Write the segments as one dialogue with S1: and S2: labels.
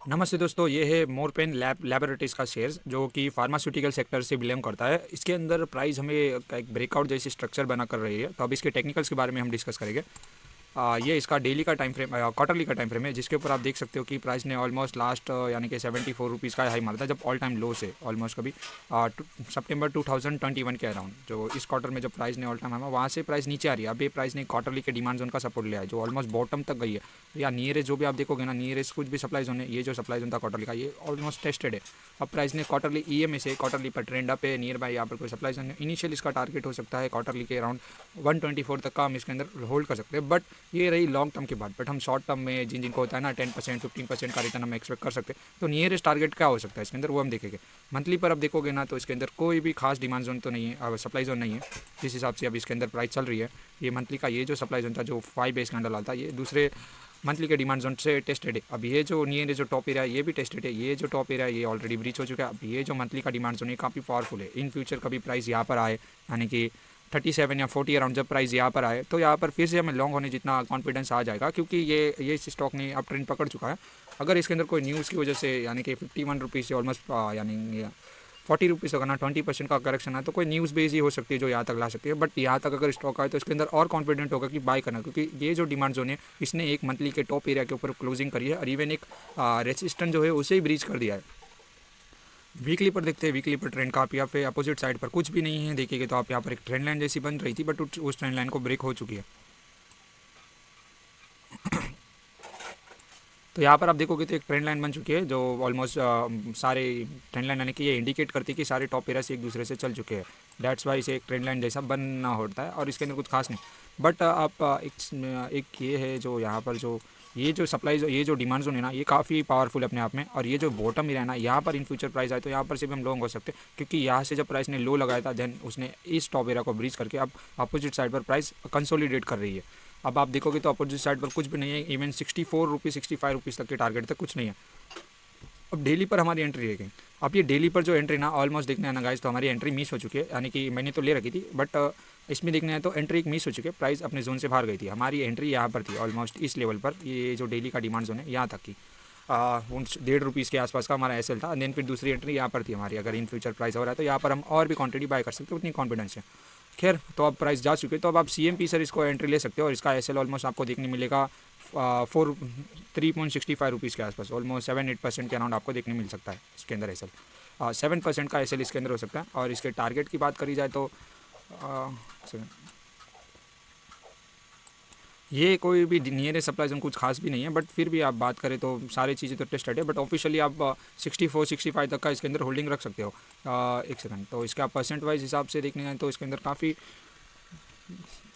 S1: नमस्ते दोस्तों, ये है मोरपेन लैबोरेटरीज का शेयर्स जो कि फार्मास्यूटिकल सेक्टर से बिलोंग करता है। इसके अंदर प्राइस हमें एक ब्रेकआउट जैसी स्ट्रक्चर बना कर रही है, तो अब इसके टेक्निकल्स के बारे में हम डिस्कस करेंगे। ये इसका डेली का टाइम फ्रेम, क्वार्टरली का टाइम फ्रेम है, जिसके ऊपर आप देख सकते हो कि प्राइस ने ऑलमोस्ट लास्ट यानी कि 74 रुपीज़ का हाई मारा था, जब ऑल टाइम लो से ऑलमोस्ट कभी सितंबर 2021 के अराउंड। जो इस क्वार्टर में जो प्राइस ने ऑल टाइम हाई, वहाँ से प्राइस नीचे आ रही है। अब ये प्राइस ने क्वार्टरली के डिमांड जोन का सपोर्ट लिया है, जो ऑलमोस्ट बॉटम तक गई है। या नियरेस्ट जो भी आप देखोगे ना, नियरेस्ट कुछ भी सप्लाई जोन है, ये जो सप्लाई जोन था क्वार्टरली का, ये ऑलमोस्ट टेस्टेड है। अब प्राइस ने क्वार्टरली ईएमए से क्वार्टरली पर ट्रेंड अप है, नियर बाय यहाँ पर कोई सप्लाई जोन है। इनिशियल इसका टारगेट हो सकता है क्वार्टरली के अराउंड 124 तक का हम इसके अंदर होल्ड कर सकते हैं। बट ये रही लॉन्ग टर्म की बात। बट हम शॉर्ट टर्म में जिनको होता है ना 10% 15% का रिटर्न हम एक्सपेक्ट कर सकते हैं। तो नियरेस्ट टारगेट क्या हो सकता है इसके अंदर, वो हम देखेंगे। मंथली पर अब देखोगे ना, तो इसके अंदर कोई भी खास डिमांड जोन तो नहीं है, सप्लाई जोन नहीं है, जिस हिसाब से अब इसके अंदर प्राइस चल रही है। ये मंथली का ये जो सप्लाई जोन था, जो 5 बेस कैंडल आता है, ये दूसरे मंथली के डिमांड जोन से टेस्टेड है। अब ये जो नियर जो टॉप एरिया है, ये भी टेस्टेड है। ये जो टॉप एरिया है, ये ऑलरेडी ब्रीच हो चुका है। अब ये जो मंथली का डिमांड जोन है, काफ़ी पावरफुल है। इन फ्यूचर कभी प्राइस यहाँ पर आए, यानी कि 37 या 40 अराउंड जब प्राइस यहाँ पर आए, तो यहाँ पर फिर से हमें लॉन्ग होने जितना कॉन्फिडेंस आ जाएगा, क्योंकि ये इस स्टॉक ने अब ट्रेंड पकड़ चुका है। अगर इसके अंदर कोई न्यूज़ की वजह से, यानी कि 51 रुपीज़ से ऑलमोस्ट यानी 40 रुपीज़ अगर ना 20% का करेक्शन है, तो कोई न्यूज़ बेस ही हो सकती है जो यहाँ तक ला सकती है। बट यहाँ तक अगर स्टॉक आए, तो इसके अंदर और कॉन्फिडेंट होगा कि बाय करना, क्योंकि ये जो डिमांड जोन है, इसने एक मंथली के टॉप एरिया के ऊपर क्लोजिंग करी है, और इवन एक रेसिस्टेंट जो है उसे ही ब्रीच कर दिया है। वीकली पर देखते हैं, वीकली पर ट्रेंड का आप यहाँ पे अपोजिट साइड पर कुछ भी नहीं है देखिएगा, तो आप यहाँ पर एक ट्रेंड लाइन जैसी बन रही थी, बट उस ट्रेंड लाइन को ब्रेक हो चुकी है। तो यहाँ पर आप देखोगे तो एक ट्रेंड लाइन बन चुकी है, जो ऑलमोस्ट सारे ट्रेंड लाइन, यानी कि ये इंडिकेट करती है कि सारे टॉप एरिया से एक दूसरे से चल चुके हैं। दैट्स वाई इसे एक ट्रेंड लाइन जैसा बनना होता है, और इसके अंदर कुछ खास नहीं। बट आप एक ये है जो यहाँ पर जो ये जो सप्लाई जो ये जो डिमांड जोन है ना, ये काफ़ी पावरफुल है अपने आप में। और ये जो बॉटम एरिया है ना, यहाँ पर इन फ्यूचर प्राइस आए, तो यहाँ पर से भी हम लॉन्ग हो सकते हैं, क्योंकि यहाँ से जब प्राइस ने लो लगाया था, देन उसने इस टॉप एरिया को ब्रीच करके अब अपोजिट साइड पर प्राइस कंसोलिडेट कर रही है। अब आप देखोगे तो अपोजिट साइड पर कुछ भी नहीं है, इवन 64 रुपीज़ 65 रुपीज़ तक के टारगेट तक कुछ नहीं है। अब डेली पर हमारी एंट्री रह गई। अब ये डेली पर जो एंट्री ना ऑलमोस्ट देखने है ना गाइस, तो हमारी एंट्री मिस हो चुकी है, यानी कि मैंने तो ले रखी थी, बट इसमें देखने हैं तो एंट्री एक मिस हो चुकी है। प्राइस अपने जोन से बाहर गई थी। हमारी एंट्री यहाँ पर थी ऑलमोस्ट इस लेवल पर, ये जो डेली का डिमांड जोन है यहाँ तक की 1.5 रुपीज़ के आसपास का हमारा एसएल था। देन फिर दूसरी एंट्री यहाँ पर थी हमारी। अगर इन फ्यूचर प्राइस हो रहा है, तो यहाँ पर हम और भी क्वांटिटी बाय कर सकते हैं, उतनी कॉन्फिडेंस है। खैर, तो अब प्राइस जा चुके, तो अब आप CMP सर इसको एंट्री ले सकते हो, और इसका एसएल ऑलमोस्ट आपको देखने मिलेगा 3.65 रुपीज़ के आसपास, ऑलमोस्ट 7-8% के अराउंड आपको देखने मिल सकता है इसके अंदर एसएल। 7% का एसएल इसके अंदर हो सकता है। और इसके टारगेट की बात करी जाए तो ये कोई भी नियरेस्ट सप्लाई जोन कुछ खास भी नहीं है, बट फिर भी आप बात करें तो सारी चीज़ें तो टेस्टेड है। बट ऑफिशियली आप 64-65 तक का इसके अंदर होल्डिंग रख सकते हो। एक सेकंड, तो इसका परसेंट वाइज हिसाब से देखने जाए तो इसके अंदर काफ़ी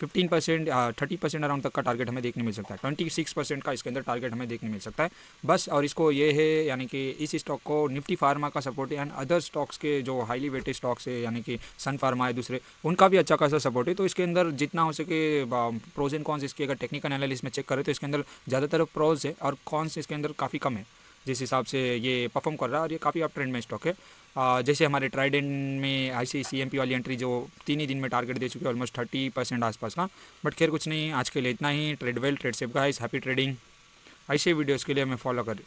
S1: 15% 30% अराउंड तक का टारगेट हमें देखने मिल सकता है। 26% का इसके अंदर टारगेट हमें देखने मिल सकता है बस। और इसको ये है, यानी कि इस स्टॉक को निफ्टी फार्मा का सपोर्ट है, एंड अदर स्टॉक्स के जो हाईली वेटेड स्टॉक्स है, यानी कि सन फार्मा है दूसरे, उनका भी अच्छा खासा सपोर्ट है। तो इसके अंदर जितना हो सके प्रोज एंड कॉन्स इसके अगर टेक्निकल एनालिसिस में चेक करें, तो इसके अंदर ज़्यादातर प्रोज है और कॉन्स इसके अंदर काफ़ी कम है, जिस हिसाब से ये परफॉर्म कर रहा है। और ये काफ़ी अप ट्रेंड में स्टॉक है। जैसे हमारे ट्राइडेंट में ऐसी CMP वाली एंट्री जो 3 ही दिन में टारगेट दे चुकी है, ऑलमोस्ट 30% आसपास का। बट खैर कुछ नहीं, आज के लिए इतना ही। Trade well, trade safe guys, happy trading. Videos वीडियोज़ के लिए हमें फॉलो करें।